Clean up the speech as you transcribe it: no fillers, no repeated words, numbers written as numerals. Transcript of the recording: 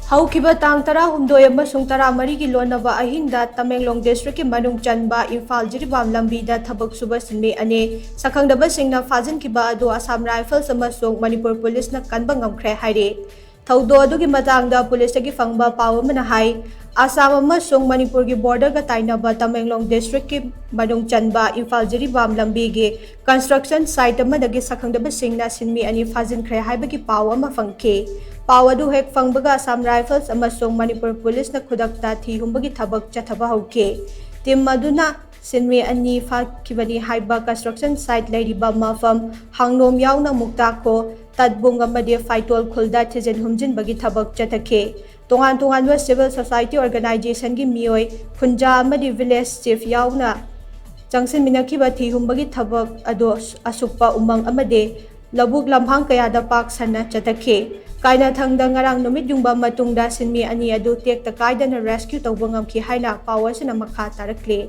ꯍꯧꯈꯤꯕ ꯇꯥꯡ 12 ꯑꯃꯁꯨꯡ 13ꯒꯤ ꯂꯣꯟꯅꯕ ꯑꯍꯤꯡꯗ ꯇꯃꯦꯡꯂꯣꯡ ꯗꯤꯁꯇ꯭ꯔꯤꯛꯀꯤ ꯃꯅꯨꯡ ꯆꯟꯕ ꯏꯝꯐꯥꯜ ꯖꯤꯔꯤꯕꯥꯝ ꯂꯝꯕꯤꯗ ꯊꯕꯛ ꯁꯨꯕ ꯁꯤꯟꯃꯤ ꯑꯅꯤ ꯁꯛꯈꯪꯗꯕꯁꯤꯡꯅ ꯐꯥꯖꯤꯟꯈꯤꯕ ꯑꯗꯨ ꯑꯁꯥꯝ ꯔꯥꯏꯐꯜꯁ ꯑꯃꯁꯨꯡ ꯃꯅꯤꯄꯨꯔ ꯄꯨꯂꯤꯁꯅ ꯀꯟꯕ ꯉꯝꯈ꯭ꯔꯦ ꯍꯥꯏꯔꯤ꯫ ꯊꯧꯗꯣꯛ ꯑꯗꯨꯒꯤ ꯃꯇꯥꯡꯗ ꯄꯨꯂꯤꯁꯇꯒꯤ ꯐꯪꯕ ꯄꯥꯎ ꯑꯃꯅ ꯍꯥꯏ ꯑꯁꯥꯝ ꯑꯃꯁꯨꯡ ꯃꯅꯤꯄꯨꯔꯒꯤ ꯕꯣꯔꯗꯔꯒ ꯇꯥꯏꯅꯕ ꯇꯃꯦꯡꯂꯣꯡ ꯗꯤꯁꯇ꯭ꯔꯤꯛꯀꯤ ꯃꯅꯨꯡ ꯆꯟꯕ ꯏꯝꯐꯥꯜ ꯖꯤꯔꯤꯕꯥꯝ ꯂꯝꯕꯤꯒꯤ ꯀꯟꯁꯇ꯭ꯔꯛꯁꯟ ꯁꯥꯏꯠ ꯑꯃꯗꯒꯤ ꯁꯛꯈꯪꯗꯕꯁꯤꯡꯅ ꯁꯤꯟꯃꯤ ꯑꯅꯤ ꯐꯥꯖꯤꯟꯈ꯭ꯔꯦ ꯍꯥꯏꯕꯒꯤ ꯄꯥꯎ ꯑꯃ ꯐꯪꯈꯤ꯫ ꯄꯥꯎ ꯑꯗꯨ ꯍꯦꯛ ꯐꯪꯕꯒ ꯑꯁꯥꯝ ꯔꯥꯏꯐꯜꯁ ꯑꯃꯁꯨꯡ ꯃꯅꯤꯄꯨꯔ ꯄꯨꯂꯤꯁꯅ ꯈꯨꯗꯛꯇ ꯊꯤ ꯍꯨꯝꯕꯒꯤ ꯊꯕꯛ ꯆꯠꯊꯕ ꯍꯧꯈꯤ꯫ ꯇꯤꯝ ꯑꯗꯨꯅ ꯁꯤꯟꯃꯤ ꯑꯅꯤ ꯐꯥꯈꯤꯕꯅꯤ ꯍꯥꯏꯕ ꯀꯟꯁꯇ꯭ꯔꯛꯁꯟ ꯁꯥꯏꯠ ꯂꯩꯔꯤꯕ ꯃꯐꯝ ꯍꯥꯡꯂꯣꯝ ꯌꯥꯎꯅ ꯃꯨꯛꯇꯥꯈꯣ, ꯇꯠꯕꯨꯡ ꯑꯃꯗꯤ ꯐꯥꯏꯇꯣꯜ ꯈꯨꯜꯗ ꯊꯤꯖꯤꯟ ꯍꯨꯝꯖꯤꯟꯕꯒꯤ ꯊꯕꯛ ꯆꯠꯊꯈꯤ꯫ ꯇꯣꯉꯥꯟ ꯇꯣꯉꯥꯟꯕ ꯁꯤꯚꯤꯜ ꯁꯣꯁꯥꯏꯇꯤ ꯑꯣꯔꯒꯅꯥꯏꯖꯦꯁꯟꯒꯤ ꯃꯤꯑꯣꯏ, ꯈꯨꯟꯖꯥ ꯑꯃꯗꯤ ꯚꯤꯂꯦꯖ ꯆꯤꯐ ꯌꯥꯎꯅ ꯆꯪꯁꯤꯟꯃꯤꯟꯅꯈꯤꯕ ꯊꯤ ꯍꯨꯝꯕꯒꯤ ꯊꯕꯛ ꯑꯗꯨ ꯑꯁꯨꯛꯄ ꯎꯃꯪ ꯑꯃꯗꯤ ꯂꯧꯕꯨꯛ ꯂꯝꯍꯥꯡ ꯀꯌꯥꯗ ꯄꯥꯛ ꯁꯟꯅ ꯆꯠꯊꯈꯤ꯫ ꯀꯥꯏꯅꯊꯪꯗ ꯉꯔꯥꯡ ꯅꯨꯃꯤꯠ ꯌꯨꯡꯕ ꯃꯇꯨꯡꯗ ꯁꯤꯟꯃꯤ ꯑꯅꯤ ꯑꯗꯨ ꯇꯦꯛꯇ ꯀꯥꯏꯗꯅ ꯔꯦꯁꯀ꯭ꯌꯨ ꯇꯧꯕ ꯉꯝꯈꯤ ꯍꯥꯏꯅ ꯄꯥꯎ ꯑꯁꯤꯅ ꯃꯈꯥ ꯇꯥꯔꯛꯂꯤ꯫